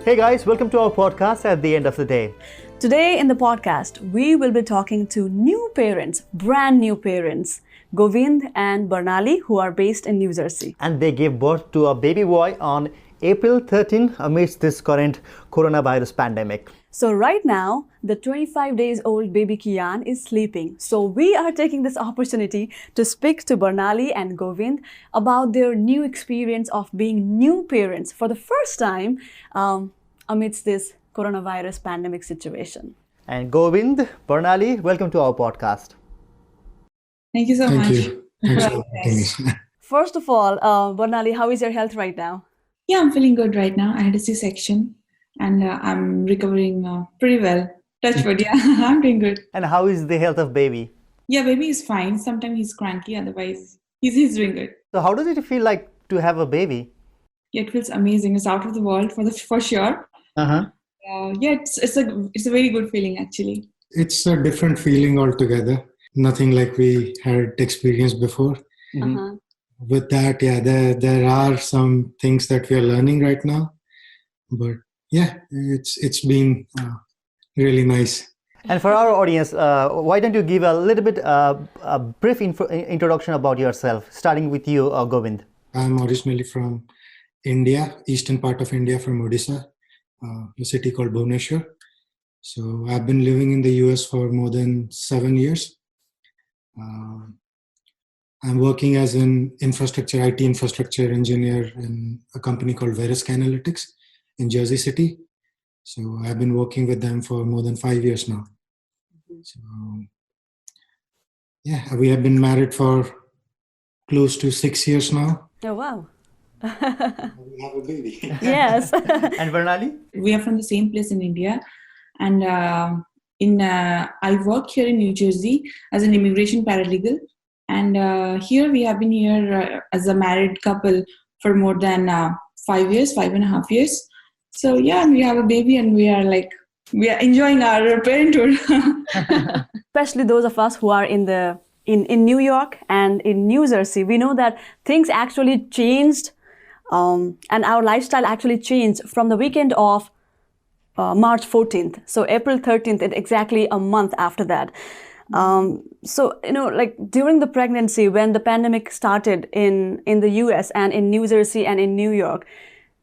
Hey guys, welcome to our podcast at the end of the day. Today in the podcast, we will be talking to new parents, brand new parents, Govind and Barnali, who are based in New Jersey. And they gave birth to a baby boy on April 13 amidst this current coronavirus pandemic. So right now, the 25 days old baby Kian is sleeping. So we are taking this opportunity to speak to Barnali and Govind about their new experience of being new parents for the first time amidst this coronavirus pandemic situation. And Govind, Barnali, welcome to our podcast. Thank you so much. Thank you. Thanks for having me. First of all, Barnali, how is your health right now? Yeah, I'm feeling good right now. I had a C-section and I'm recovering pretty well. Touch wood, yeah, I'm doing good. And how is the health of baby? Yeah, baby is fine. Sometimes he's cranky, otherwise he's doing good. So how does it feel like to have a baby? Yeah, it feels amazing. It's out of the world for sure. Uh-huh. Yeah, it's a very good feeling actually. It's a different feeling altogether. Nothing like we had experienced before. Mm-hmm. Uh-huh. With that, yeah, there are some things that we are learning right now. But yeah, it's been really nice. And for our audience, why don't you give a little bit a brief introduction about yourself, starting with you, Govind. I'm originally from India, eastern part of India, from Odisha, a city called Bhubaneswar. So I've been living in the US for more than 7 years. I'm working as an IT infrastructure engineer in a company called Verisk Analytics in Jersey City. So I've been working with them for more than 5 years now. So yeah, we have been married for close to 6 years now. Oh, wow. We have a baby. Yes. And Barnali? We are from the same place in India, and I work here in New Jersey as an immigration paralegal. And here we have been here as a married couple for more than 5 years, 5.5 years. So yeah, we have a baby and we are enjoying our parenthood. Especially those of us who are in New York and in New Jersey, we know that things actually changed and our lifestyle actually changed from the weekend of March 14th. So April 13th, exactly a month after that. So, during the pregnancy, when the pandemic started in the US and in New Jersey and in New York,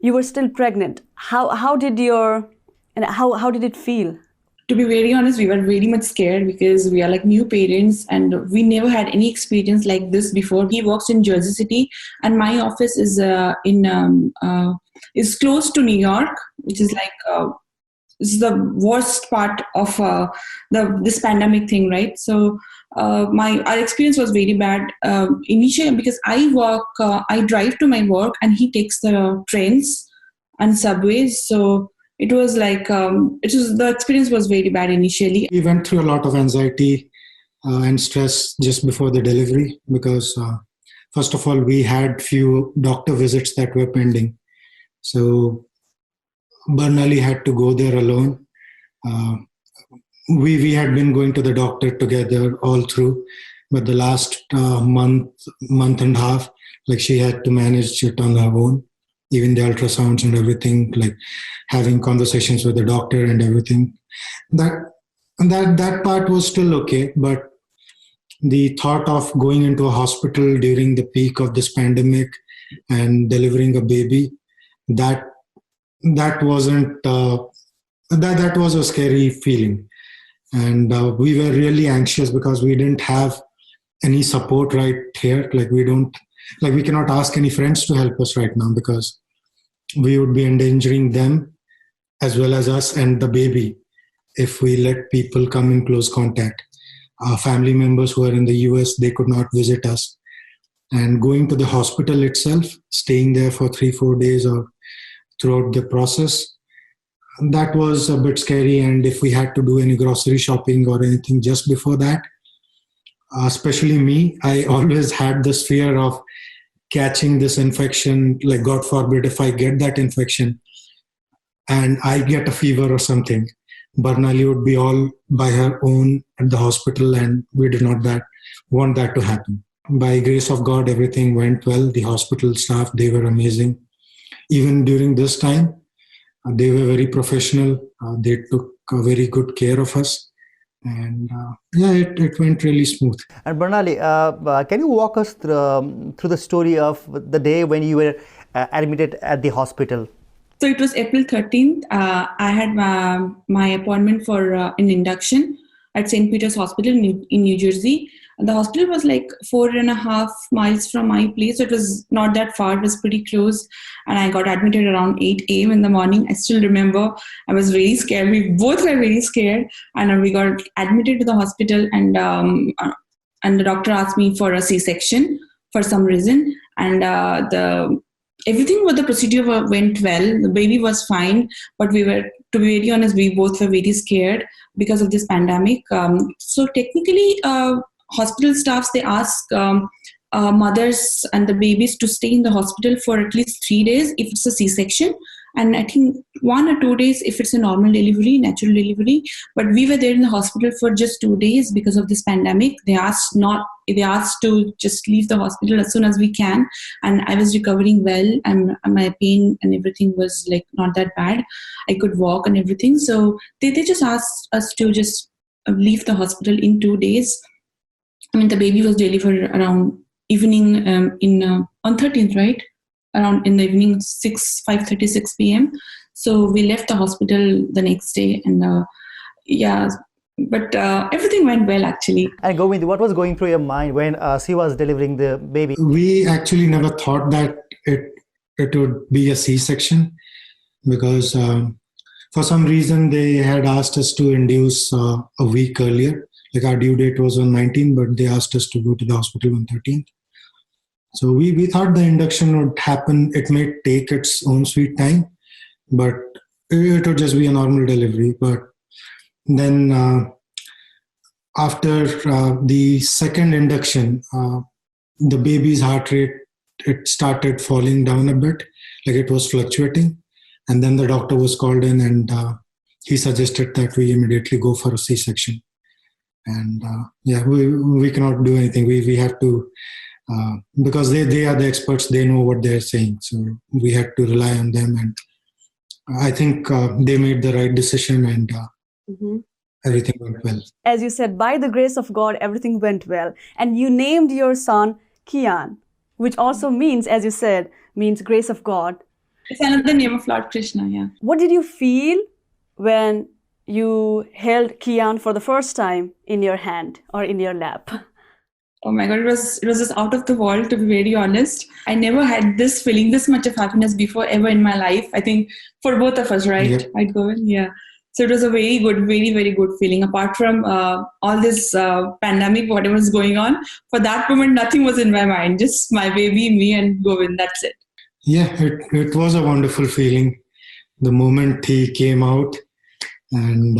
you were still pregnant. How did it feel? To be very honest, we were very much scared because we are like new parents and we never had any experience like this before. He works in Jersey City and my office is is close to New York, which is this is the worst part of this pandemic thing, right? So our experience was very bad initially because I drive to my work and he takes the trains and subways. So it was the experience was very bad initially. We went through a lot of anxiety and stress just before the delivery because first of all, we had few doctor visits that were pending. So Barnali had to go there alone. We had been going to the doctor together all through, but the last month and a half, she had to manage it on her own, even the ultrasounds and everything, having conversations with the doctor and everything. That part was still okay, but the thought of going into a hospital during the peak of this pandemic and delivering a baby, that wasn't that was a scary feeling, and we were really anxious because we didn't have any support right here. We cannot ask any friends to help us right now because we would be endangering them as well as us and the baby if we let people come in close contact. Our family members who are in the US, they could not visit us, and going to the hospital itself, staying there for 3-4 days or throughout the process, that was a bit scary. And if we had to do any grocery shopping or anything just before that, especially me, I always had this fear of catching this infection. God forbid, if I get that infection and I get a fever or something, Barnali would be all by her own at the hospital, and we did not want that to happen. By grace of God, everything went well. The hospital staff, they were amazing. Even during this time, They were very professional. They took very good care of us. And it went really smooth. And Barnali, can you walk us through the story of the day when you were admitted at the hospital? So it was April 13th. I had my appointment for an induction at St. Peter's Hospital in New Jersey. And the hospital was like 4.5 miles from my place. So it was not that far. It was pretty close. And I got admitted around 8 a.m. in the morning. I still remember I was very scared. We both were very scared. And we got admitted to the hospital, and the doctor asked me for a C-section for some reason. And everything with the procedure went well. The baby was fine, but to be very honest, we both were very scared because of this pandemic. So technically, hospital staffs, they ask mothers and the babies to stay in the hospital for at least 3 days if it's a C-section, and I think 1 or 2 days if it's a normal delivery, natural delivery. But we were there in the hospital for just 2 days because of this pandemic. They asked to just leave the hospital as soon as we can, and I was recovering well, and my pain and everything was like not that bad. I could walk and everything. So they just asked us to just leave the hospital in 2 days. I mean, the baby was delivered around evening on 13th, right? Around in the evening, 5:36 p.m. So we left the hospital the next day, and but everything went well actually. And Govind, what was going through your mind when she was delivering the baby? We actually never thought that it would be a C-section, because for some reason they had asked us to induce a week earlier. Like our due date was on 19th, but they asked us to go to the hospital on 13th. So we thought the induction would happen. It may take its own sweet time, but it would just be a normal delivery. But then after the second induction, the baby's heart rate, it started falling down a bit, like it was fluctuating. And then the doctor was called in, and he suggested that we immediately go for a C-section. And we cannot do anything. We have to, because they are the experts, they know what they're saying. So we had to rely on them. And I think they made the right decision, and everything went well. As you said, by the grace of God, everything went well. And you named your son Kian, which also means, as you said, means grace of God. It's another name of Lord Krishna, yeah. What did you feel when you held Kian for the first time in your hand or in your lap? Oh my God, it was just out of the world, to be very honest. I never had this feeling, this much of happiness before ever in my life. I think for both of us, right? Yep. Right, Govind? Yeah. So it was a very good, very, very good feeling. Apart from all this pandemic, whatever was going on, for that moment, nothing was in my mind. Just my baby, me and Govind, that's it. Yeah, it was a wonderful feeling. The moment he came out, and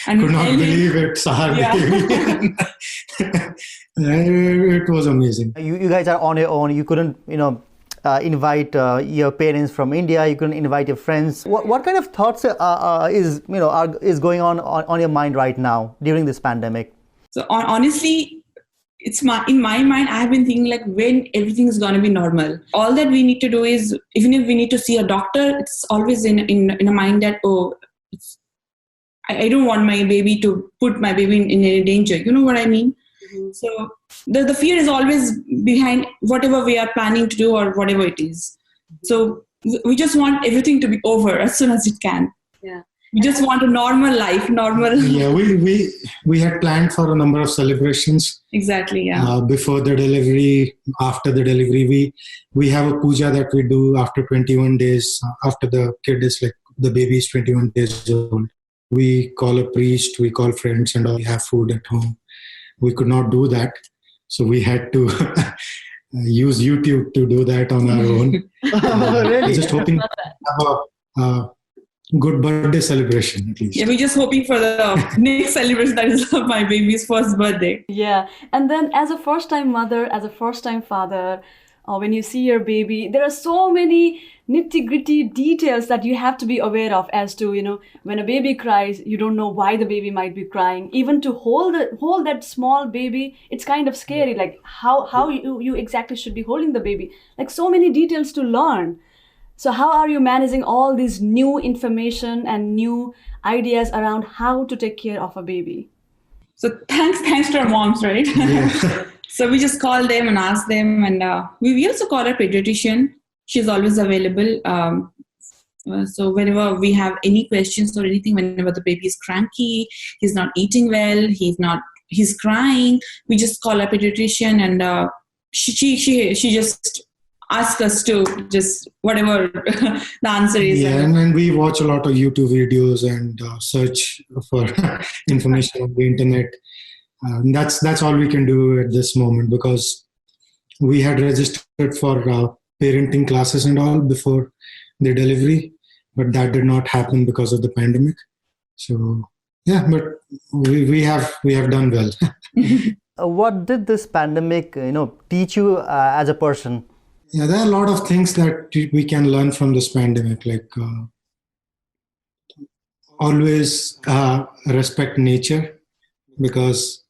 And could not believe it's our baby. It was amazing. You guys are on your own. You couldn't, invite your parents from India. You couldn't invite your friends. What kind of thoughts is going on your mind right now during this pandemic? So honestly, in my mind, I have been thinking like when everything is going to be normal. All that we need to do is, even if we need to see a doctor, it's always in a mind that, I don't want my baby to put my baby in any danger. You know what I mean? Mm-hmm. So the fear is always behind whatever we are planning to do or whatever it is. So we just want everything to be over as soon as it can. Yeah. We just want a normal life, Yeah, we had planned for a number of celebrations. Exactly, yeah. Before the delivery, after the delivery, we have a puja that we do after 21 days, after the kid is like, the baby is 21 days old. We call a priest, we call friends, and all. We have food at home. We could not do that, so we had to use YouTube to do that on our own. Really? Just hoping to have a good birthday celebration at least. Yeah, we're just hoping for the next celebration, that is my baby's first birthday. Yeah, and then as a first-time mother, as a first-time father, when you see your baby, there are so many nitty-gritty details that you have to be aware of, as to, when a baby cries, you don't know why the baby might be crying. Even to hold that small baby, it's kind of scary, like how you exactly should be holding the baby. Like so many details to learn. So how are you managing all these new information and new ideas around how to take care of a baby? So thanks to our moms, right? Yeah. So we just call them and ask them, and we also call our pediatrician. She's always available. So whenever we have any questions or anything, whenever the baby is cranky, he's not eating well, he's crying, we just call our pediatrician, and she just asks us to just whatever the answer is. Yeah, and we watch a lot of YouTube videos and search for information on the internet. That's all we can do at this moment, because we had registered for parenting classes and all before the delivery, but that did not happen because of the pandemic. So yeah, but we have done well. What did this pandemic, teach you as a person? Yeah, there are a lot of things that we can learn from this pandemic, like always respect nature, because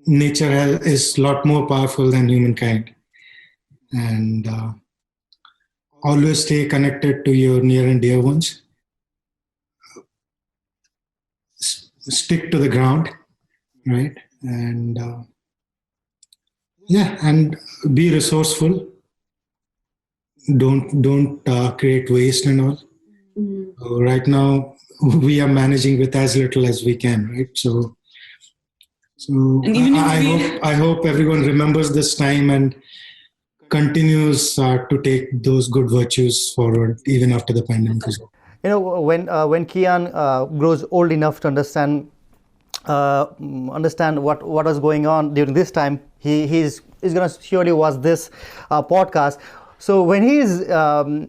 nature is a lot more powerful than humankind, and always stay connected to your near and dear ones. Stick to the ground, right? And yeah, and be resourceful. Don't create waste and all. So right now we are managing with as little as we can, right? So And even I hope everyone remembers this time and continues to take those good virtues forward even after the pandemic is over. When Kian grows old enough to understand what was going on during this time, he's going to surely watch this podcast. So when he is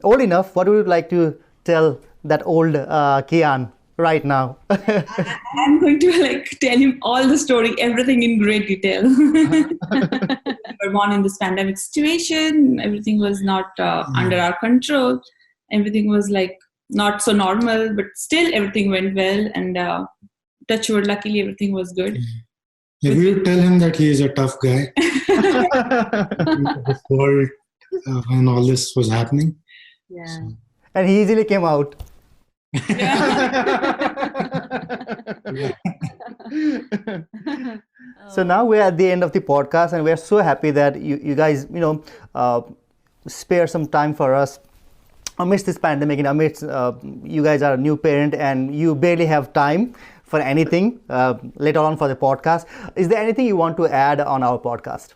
old enough, what would you like to tell that old Kian right now? I'm going to tell him all the story, everything in great detail. We were born in this pandemic situation. Everything was not under our control. Everything was not so normal, but still everything went well. And touch wood, luckily everything was good. Yeah, we would tell him that he is a tough guy. This world, when all this was happening. Yeah. So. And he easily came out. So now we're at the end of the podcast, and we're so happy that you guys spare some time for us amidst this pandemic, and amidst you guys are a new parent and you barely have time for anything, later on for the podcast. Is there anything you want to add on our podcast?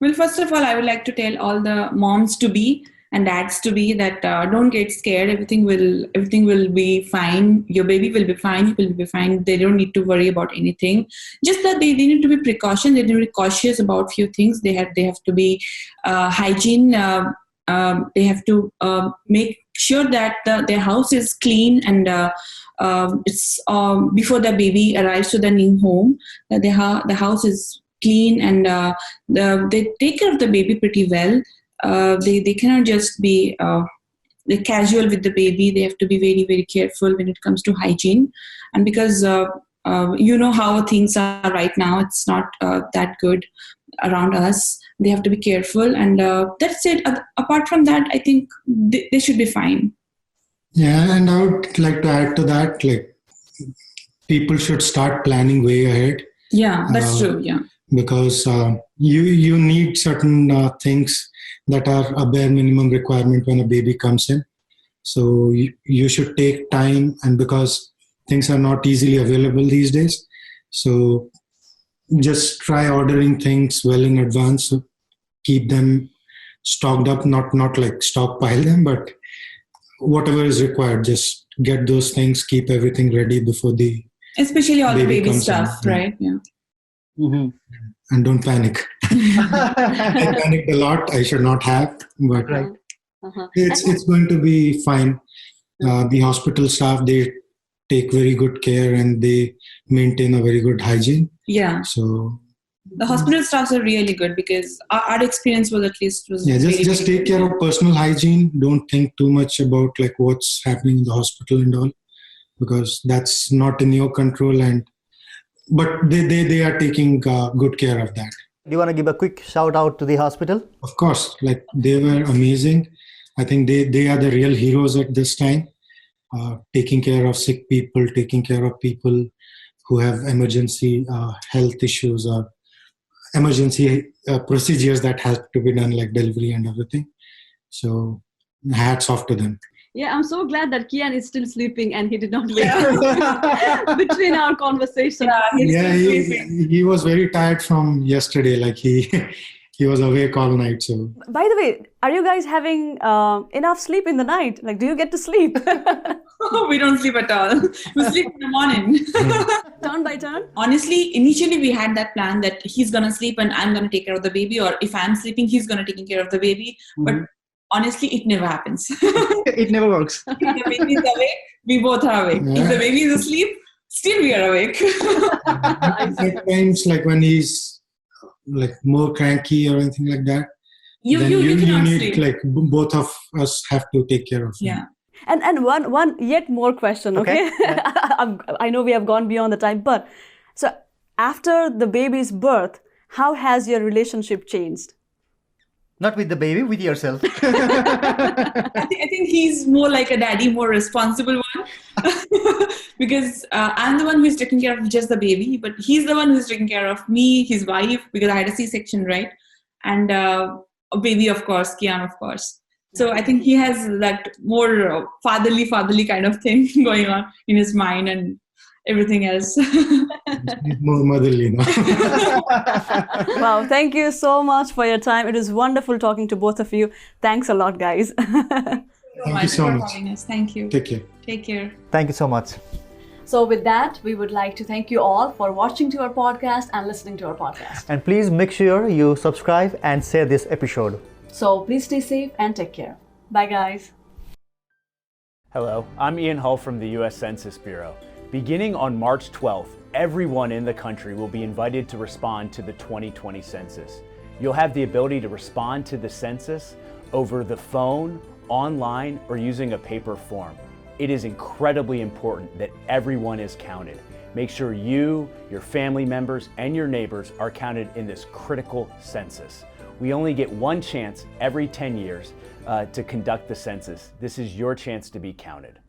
Well, first of all, I would like to tell all the moms to be and dads to be that don't get scared. Everything will be fine. Your baby will be fine. You will be fine. They don't need to worry about anything. Just that they need to be precaution. They need to be cautious about few things. They have to be hygiene. They have to make sure that their house is clean, and it's before the baby arrives to the new home, that the house is clean, and they take care of the baby pretty well. They cannot just be casual with the baby. They have to be very, very careful when it comes to hygiene. And because you know how things are right now, it's not that good around us. They have to be careful, and that's it. Apart from that, I think they should be fine. Yeah, and I would like to add to that, people should start planning way ahead. Yeah, that's true. Yeah, because you need certain things that are a bare minimum requirement when a baby comes in. So you should take time, and because things are not easily available these days, so just try ordering things well in advance. So keep them stocked up, not stockpile them, but whatever is required, just get those things, keep everything ready before especially all the baby comes stuff, in. right? Yeah. Mm-hmm. And don't panic. I panicked a lot. I should not have, but Right. it's going to be fine. The hospital staff, they take very good care and they maintain a very good hygiene. Yeah. So The hospital staffs are really good, because our experience was yeah, just take care of personal hygiene. Don't think too much about what's happening in the hospital and all, because that's not in your control. But they are taking good care of that. Do you want to give a quick shout out to the hospital? Of course, they were amazing. I think they are the real heroes at this time, taking care of sick people, taking care of people who have emergency health issues or emergency procedures that have to be done, like delivery and everything. So hats off to them. Yeah, I'm so glad that Kian is still sleeping and he did not wake up between our conversation. Yeah, he was very tired from yesterday. Like he was awake all night. So By the way, are you guys having enough sleep in the night? Like, do you get to sleep? We don't sleep at all. We sleep in the morning. Turn by turn? Honestly, initially we had that plan that he's gonna sleep and I'm gonna take care of the baby, or if I'm sleeping, he's gonna take care of the baby. But honestly, it never happens. It never works. If the baby is awake, we both are awake. If the baby is asleep, still we are awake. at times, like when he's like more cranky or anything like that, You cannot need sleep. like both of us have to take care of him. Yeah. And one yet more question, okay? I know we have gone beyond the time, but so after the baby's birth, how has your relationship changed? Not with the baby, with yourself. I think he's more like a daddy, more responsible one. Because I'm the one who's taking care of just the baby, but he's the one who's taking care of me, his wife, because I had a C-section, right? And a baby, of course, Kian, of course. So I think he has that more fatherly kind of thing going on in his mind and everything else. He's more motherly now. Wow, thank you so much for your time. It was wonderful talking to both of you. Thanks a lot, guys. Thank you so for much. having us. Thank you. Take care. Take care. Thank you so much. So with that, we would like to thank you all for watching to our podcast and listening to our podcast. And please make sure you subscribe and share this episode. So please stay safe and take care. Bye, guys. Hello, I'm Ian Hull from the U.S. Census Bureau. Beginning on March 12th, everyone in the country will be invited to respond to the 2020 census. You'll have the ability to respond to the census over the phone, online, or using a paper form. It is incredibly important that everyone is counted. Make sure you, your family members, and your neighbors are counted in this critical census. We only get one chance every 10 years to conduct the census. This is your chance to be counted.